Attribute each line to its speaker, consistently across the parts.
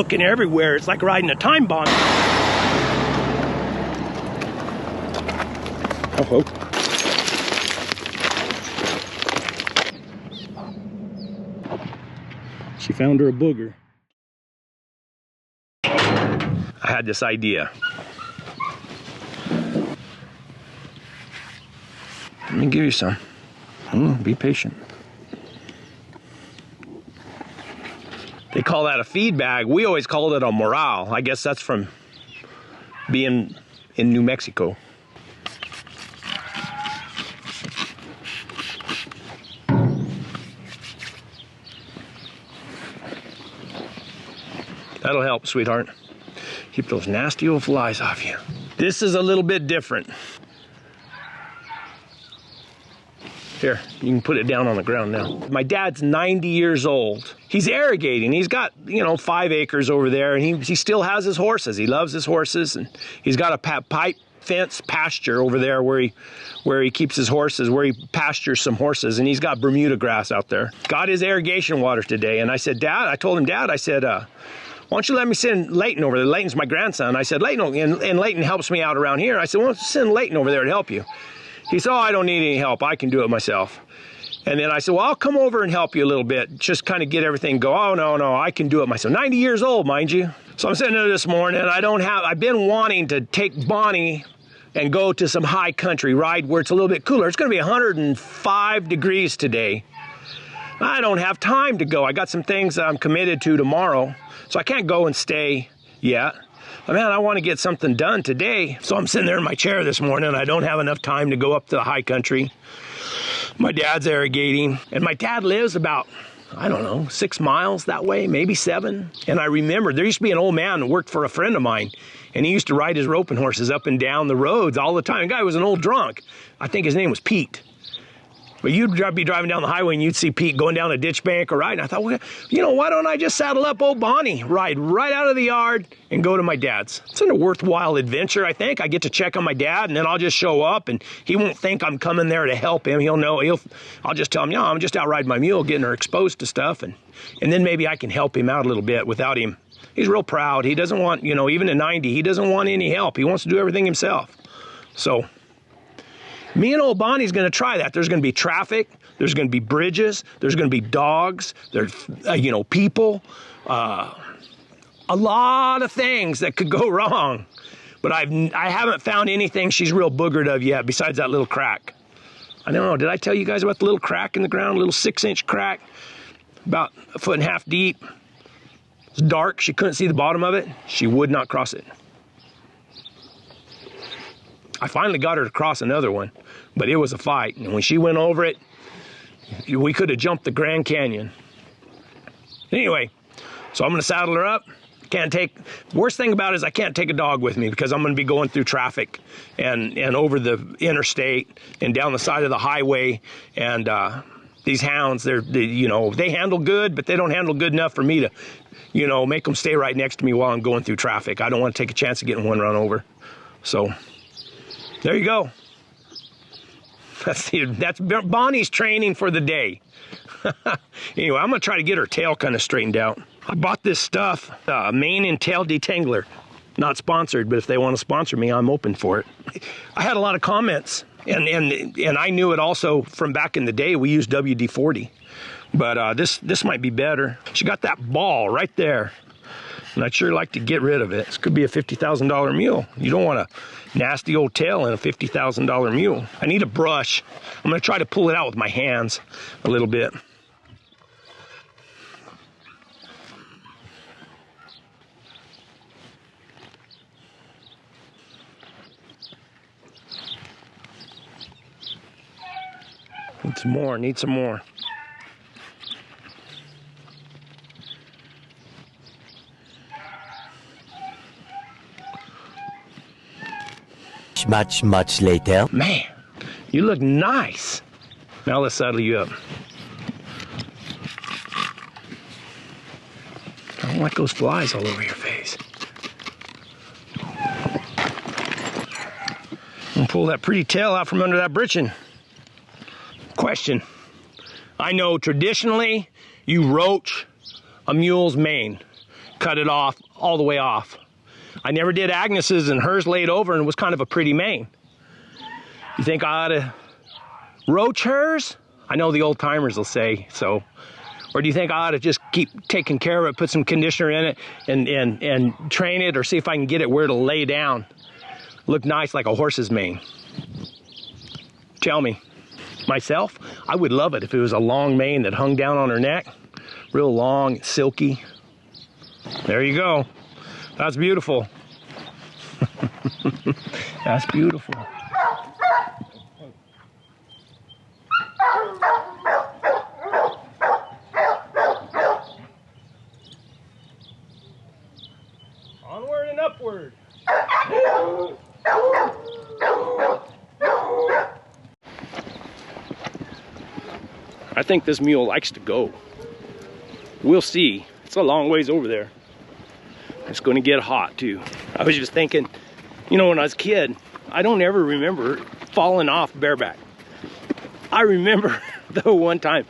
Speaker 1: looking everywhere. It's like riding a time bomb. Oh. She found her a booger. I had this idea. Let me give you some. Be patient. They call that a feed bag. We always called it a morale. I guess that's from being in New Mexico. That'll help, sweetheart. Keep those nasty old flies off you. This is a little bit different. Here, you can put it down on the ground now. My dad's 90 years old. He's irrigating. He's got, 5 acres over there, and he still has his horses. He loves his horses, and he's got a pipe fence pasture over there where he keeps his horses, where he pastures some horses, and he's got Bermuda grass out there. Got his irrigation water today, and I said, I told him, Dad, I said, why don't you let me send Leighton over there? Leighton's my grandson. I said, Leighton, and Leighton helps me out around here. I said, why don't you send Leighton over there to help you? He said, I don't need any help. I can do it myself. And then I said, well, I'll come over and help you a little bit. Just kind of get everything go. Oh, no, I can do it myself. 90 years old, mind you. So I'm sitting there this morning. I've been wanting to take Bonnie and go to some high country ride where it's a little bit cooler. It's going to be 105 degrees today. I don't have time to go. I got some things that I'm committed to tomorrow. So I can't go and stay yet. But man, I want to get something done today. So I'm sitting there in my chair this morning. I don't have enough time to go up to the high country. My dad's irrigating. And my dad lives about, 6 miles that way, maybe 7. And I remember there used to be an old man that worked for a friend of mine. And he used to ride his roping horses up and down the roads all the time. The guy was an old drunk. I think his name was Pete. But you'd be driving down the highway and you'd see Pete going down a ditch bank or riding. I thought, well, why don't I just saddle up old Bonnie, ride right out of the yard and go to my dad's. It's a worthwhile adventure, I think. I get to check on my dad and then I'll just show up and he won't think I'm coming there to help him. He'll know, I'll just tell him, I'm just out riding my mule, getting her exposed to stuff. And then maybe I can help him out a little bit without him. He's real proud. He doesn't want, even at 90, he doesn't want any help. He wants to do everything himself. So me and old Bonnie's going to try that. There's going to be traffic. There's going to be bridges. There's going to be dogs. There's, people. A lot of things that could go wrong. But I haven't found anything she's real boogered of yet besides that little crack. I don't know. Did I tell you guys about the little crack in the ground? A little 6-inch crack, about 1.5 feet deep. It's dark. She couldn't see the bottom of it. She would not cross it. I finally got her to cross another one, but it was a fight. And when she went over it, we could have jumped the Grand Canyon. Anyway, so I'm going to saddle her up. Worst thing about it is I can't take a dog with me because I'm going to be going through traffic and over the interstate and down the side of the highway. And these hounds, they handle good, but they don't handle good enough for me to, make them stay right next to me while I'm going through traffic. I don't want to take a chance of getting one run over. So there you go. That's Bonnie's training for the day. Anyway, I'm going to try to get her tail kind of straightened out. I bought this stuff, mane and tail detangler. Not sponsored, but if they want to sponsor me, I'm open for it. I had a lot of comments, and I knew it also from back in the day. We used WD-40, but this might be better. She got that ball right there, and I'd sure like to get rid of it. This could be a $50,000 mule. You don't want a nasty old tail in a $50,000 mule. I need a brush. I'm going to try to pull it out with my hands a little bit. Need some more.
Speaker 2: Much later.
Speaker 1: Man, you look nice. Now let's saddle you up. I don't like those flies all over your face. And pull that pretty tail out from under that britchin'. Question. I know traditionally you roach a mule's mane. cut it off, all the way off. I never did Agnes's, and hers laid over and was kind of a pretty mane. You think I ought to roach hers? I know the old timers will say so. Or do you think I ought to just keep taking care of it, put some conditioner in it, and train it, or see if I can get it where to lay down? Look nice like a horse's mane. Tell me. Myself, I would love it if it was a long mane that hung down on her neck. Real long, silky. There you go. That's beautiful. That's beautiful. Onward and upward. I think this mule likes to go. We'll see. It's a long ways over there. It's going to get hot too. I was just thinking, you know, when I was a kid, I don't ever remember falling off bareback. I remember though one time,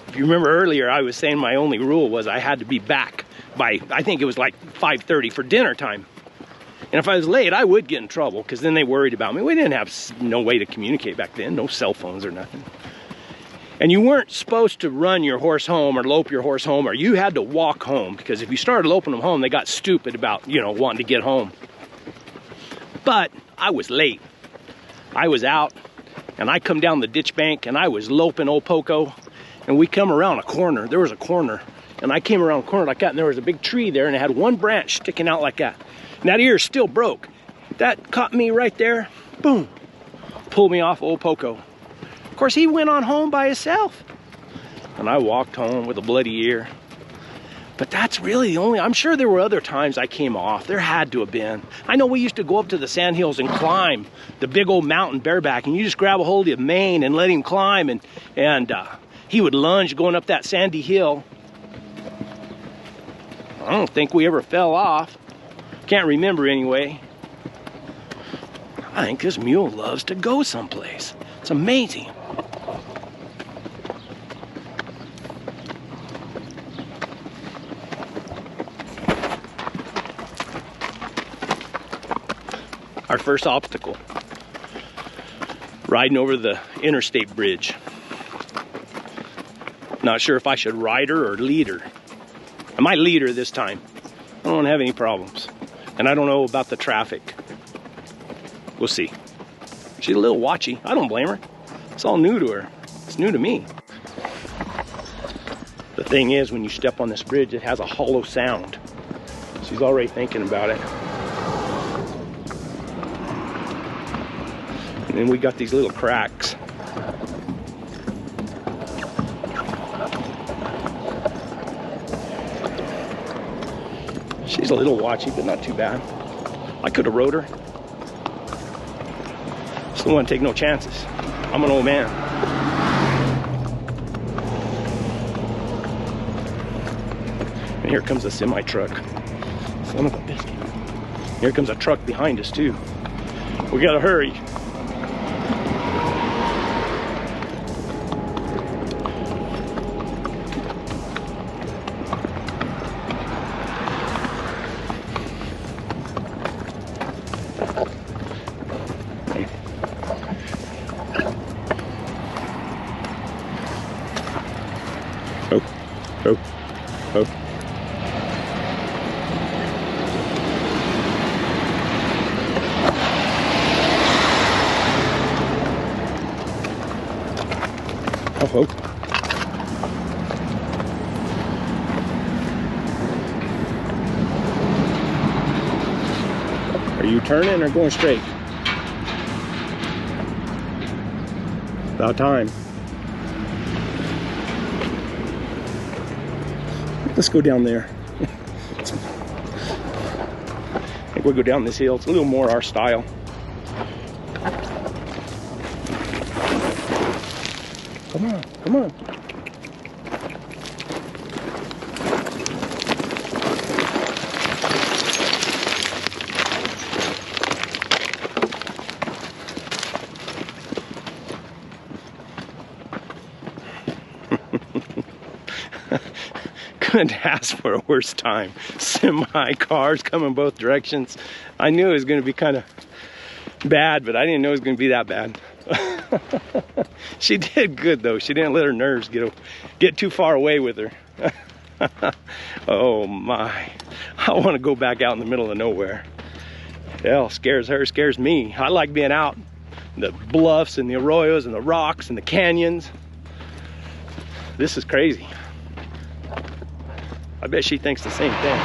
Speaker 1: if you remember earlier, I was saying my only rule was I had to be back by, I think it was like 5:30 for dinner time. And if I was late, I would get in trouble because then they worried about me. We didn't have no way to communicate back then, no cell phones or nothing. And you weren't supposed to run your horse home or lope your horse home, or you had to walk home, because if you started loping them home, they got stupid about, you know, wanting to get home. But I was late. I was out, and I come down the ditch bank, and I was loping old Poco, and we come around a corner. There was a corner, and I came around a corner like that, and there was a big tree there, and it had one branch sticking out like that. And that ear still broke. That caught me right there. Boom. Pulled me off old Poco. Of course, he went on home by himself. And I walked home with a bloody ear. But that's really the only, I'm sure there were other times I came off. There had to have been. I know we used to go up to the sandhills and climb the big old mountain bareback, and you just grab a hold of his mane and let him climb, and he would lunge going up that sandy hill. I don't think we ever fell off. Can't remember anyway. I think this mule loves to go someplace. It's amazing. Our first obstacle, riding over the interstate bridge. Not sure if I should ride her or lead her. I might lead her this time. I don't have any problems. And I don't know about the traffic. We'll see. She's a little watchy. I don't blame her. It's all new to her. It's new to me. The thing is, when you step on this bridge, it has a hollow sound. She's already thinking about it. And then we got these little cracks. She's a little watchy, but not too bad. I could have rode her. Still want to take no chances. I'm an old man. And here comes a semi-truck. Son of a biscuit. Here comes a truck behind us too. We gotta hurry. Oh. Oh. Are you turning or going straight? About time. Let's go down there. I think we'll go down this hill. It's a little more our style. Come on, come on. couldn't ask for a worse time. Semi cars coming both directions. I knew it was going to be kind of bad, but I didn't know it was going to be that bad. She did good though. She didn't let her nerves get too far away with her. Oh my, I want to go back out in the middle of nowhere. Hell, scares her, scares me. I like being out in the bluffs and the arroyos and the rocks and the canyons. This is crazy. I bet she thinks the same thing.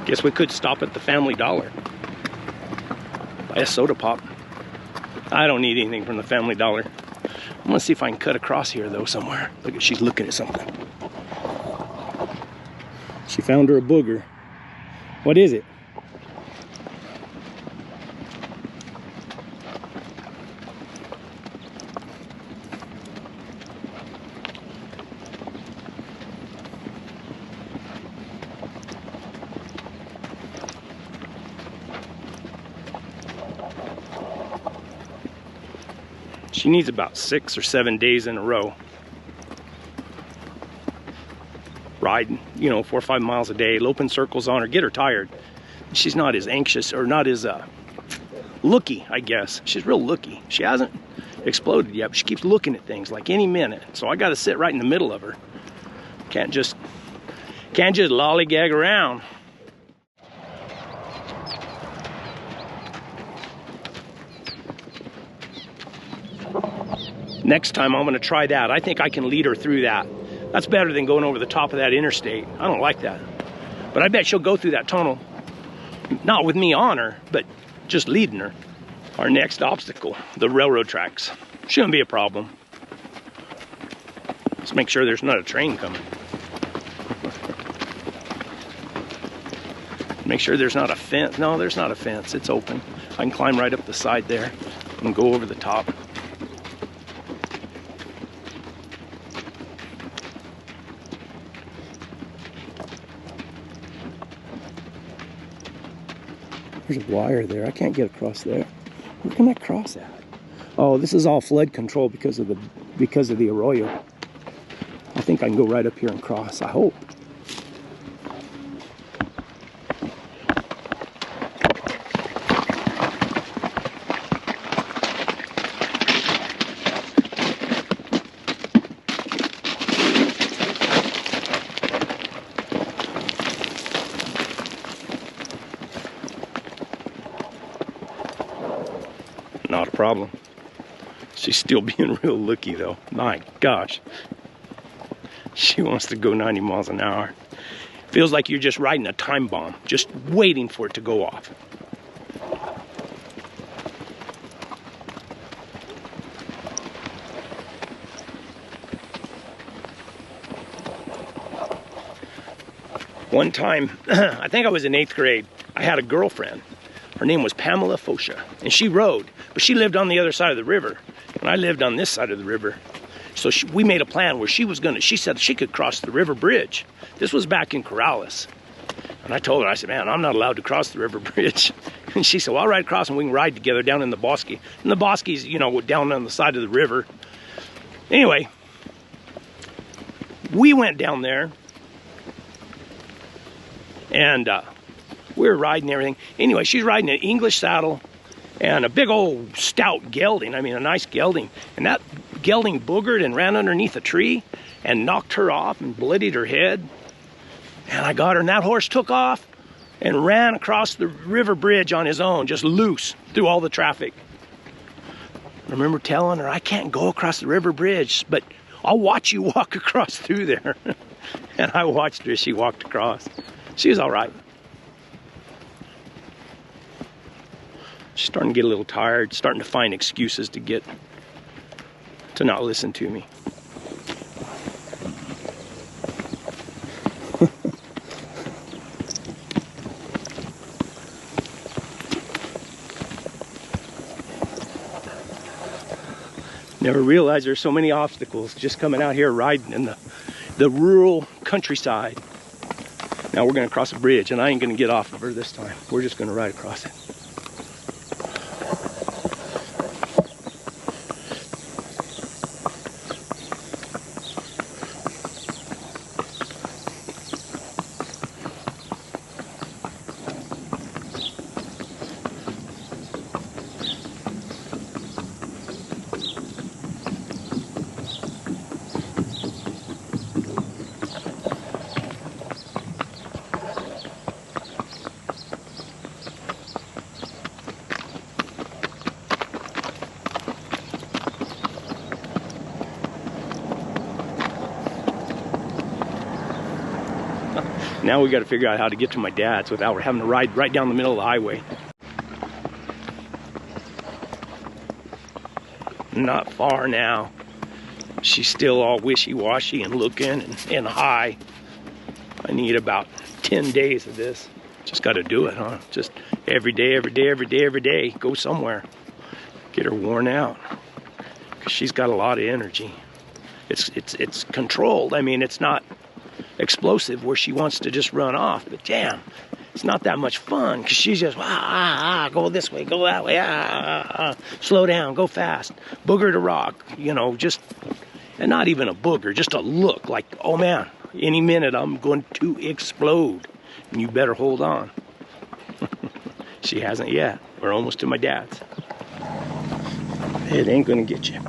Speaker 1: Guess we could stop at the Family Dollar. Buy a soda pop. I don't need anything from the Family Dollar. I'm gonna see if I can cut across here though somewhere. Look at, she's looking at something. She found her a booger. What is it? She needs about 6 or 7 days in a row. Riding, you know, 4 or 5 miles a day, loping circles on her, get her tired. She's not as anxious or not as looky, I guess. She's real looky. She hasn't exploded yet, but she keeps looking at things like any minute. So I got to sit right in the middle of her. Can't just lollygag around. Next time I'm going to try that. I think I can lead her through that. That's better than going over the top of that interstate. I don't like that. But I bet she'll go through that tunnel. Not with me on her, but just leading her. Our next obstacle, the railroad tracks. Shouldn't be a problem. Let's make sure there's not a train coming. Make sure there's not a fence. No, there's not a fence. It's open. I can climb right up the side there and go over the top. There's a wire there. I can't get across there. Where can I cross at? Oh, this is all flood control because of the arroyo. I think I can go right up here and cross. I hope. Not a problem. She's still being real looky though. My gosh. She wants to go 90 miles an hour. Feels like you're just riding a time bomb, just waiting for it to go off. One time, I think I was in 8th grade, I had a girlfriend. Her name was Pamela Fosha, and she rode, but she lived on the other side of the river, and I lived on this side of the river. So we made a plan where she said she could cross the river bridge. This was back in Corrales. And I told her, I said, man, I'm not allowed to cross the river bridge. And she said, well, I'll ride across and we can ride together down in the bosque. And the bosque's, you know, down on the side of the river. Anyway, we went down there and we were riding everything. Anyway, she's riding an English saddle and a big old stout gelding. I mean, a nice gelding. And that gelding boogered and ran underneath a tree and knocked her off and bloodied her head. And I got her, and that horse took off and ran across the river bridge on his own, just loose through all the traffic. I remember telling her, I can't go across the river bridge, but I'll watch you walk across through there. And I watched her as she walked across. She was all right. She's starting to get a little tired, starting to find excuses to not listen to me. Never realized there's so many obstacles just coming out here riding in the rural countryside. Now we're going to cross a bridge, and I ain't going to get off of her this time. We're just going to ride across it. Now we got to figure out how to get to my dad's without having to ride right down the middle of the highway. Not far now. She's still all wishy-washy and looking and high. I need about 10 days of this. Just got to do it, huh? Just every day, every day, every day, every day. Go somewhere. Get her worn out. Because she's got a lot of energy. It's controlled. I mean, it's not explosive where she wants to just run off, but damn, it's not that much fun because she's just go this way, go that way, slow down, go fast, booger to rock, you know, just, and not even a booger, just a look like, oh man, any minute I'm going to explode and you better hold on. She hasn't yet. We're almost to my dad's. It ain't gonna get you.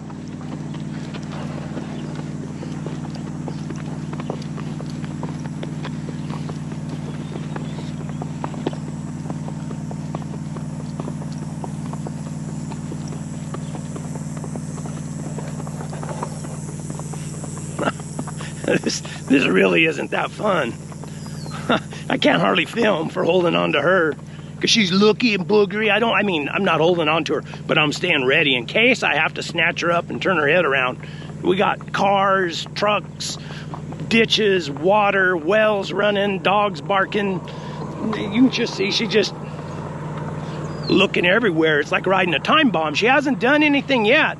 Speaker 1: This really isn't that fun. I can't hardly film for holding on to her because she's looky and boogery. I'm not holding on to her, but I'm staying ready in case I have to snatch her up and turn her head around. We got cars, trucks, ditches, water, wells running, dogs barking. You can just see she's just looking everywhere. It's like riding a time bomb. She hasn't done anything yet,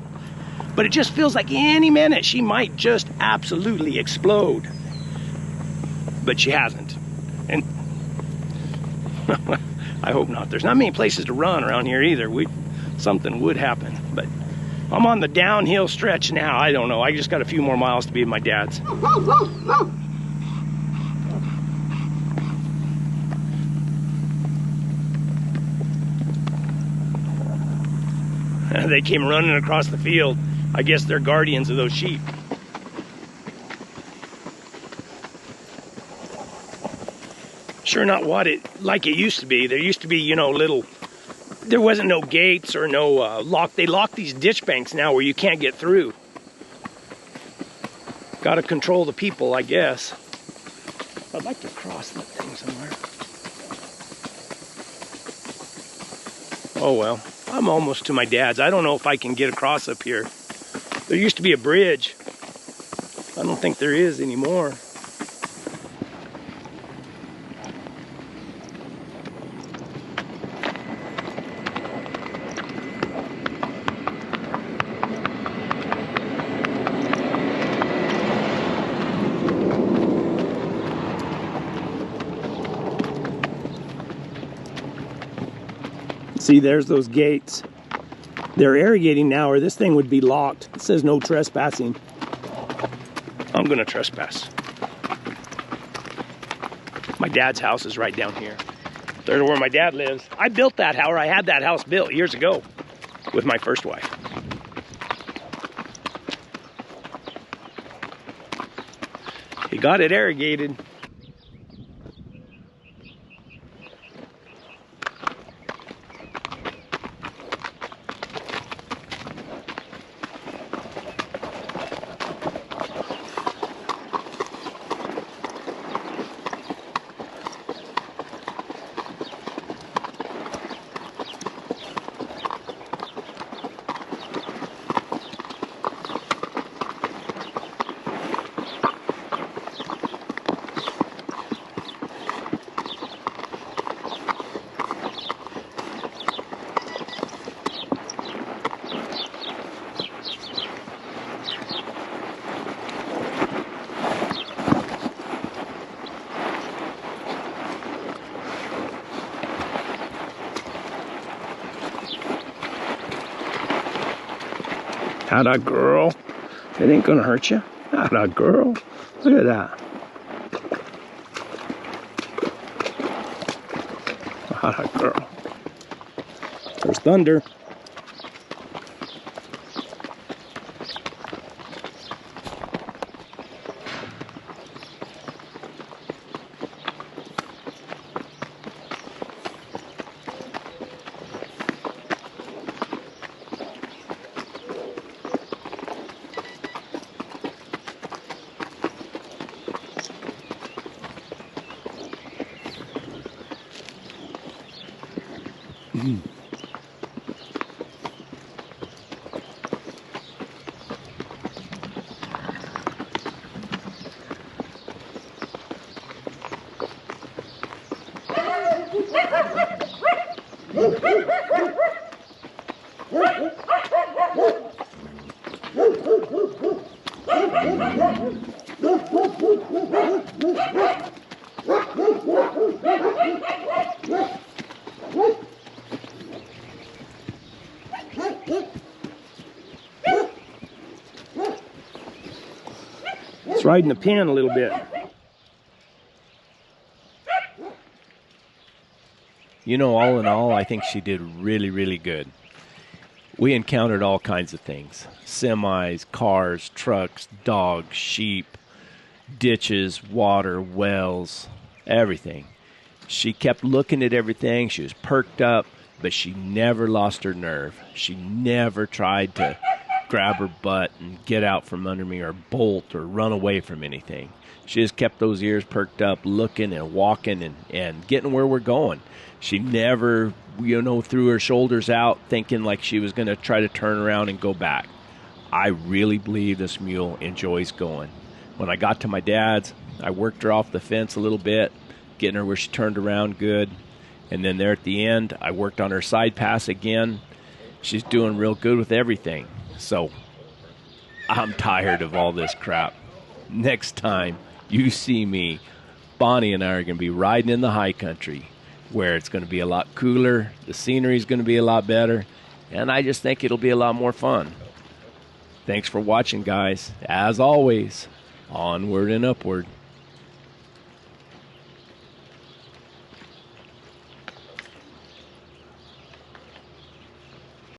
Speaker 1: but it just feels like any minute she might just absolutely explode. But she hasn't. And I hope not. There's not many places to run around here either. Something would happen. But I'm on the downhill stretch now. I don't know. I just got a few more miles to be at my dad's. They came running across the field. I guess they're guardians of those sheep. Sure not like it used to be. There used to be, you know, there wasn't no gates or no lock. They lock these ditch banks now where you can't get through. Got to control the people, I guess. I'd like to cross that thing somewhere. Oh well, I'm almost to my dad's. I don't know if I can get across up here. There used to be a bridge. I don't think there is anymore. See, there's those gates. They're irrigating now, or this thing would be locked. It says no trespassing. I'm gonna trespass. My dad's house is right down here. There's where my dad lives. I built that house, or I had that house built years ago with my first wife. He got it irrigated. Atta girl. It ain't gonna hurt you. Atta girl. Look at that. Atta girl. There's thunder. It's riding the pen a little bit.
Speaker 2: You know, all in all, I think she did really, really good. We encountered all kinds of things. Semis, cars, trucks, dogs, sheep, ditches, water, wells, everything. She kept looking at everything. She was perked up, but she never lost her nerve. She never tried to grab her butt and get out from under me or bolt or run away from anything. She just kept those ears perked up, looking and walking and getting where we're going. She never, threw her shoulders out thinking like she was going to try to turn around and go back. I really believe this mule enjoys going. When I got to my dad's, I worked her off the fence a little bit, getting her where she turned around good. And then there at the end, I worked on her side pass again. She's doing real good with everything. So I'm tired of all this crap. Next time you see me, Bonnie and I are going to be riding in the high country where it's going to be a lot cooler, the scenery is going to be a lot better, and I just think it'll be a lot more fun. Thanks for watching, guys. As always, onward and upward.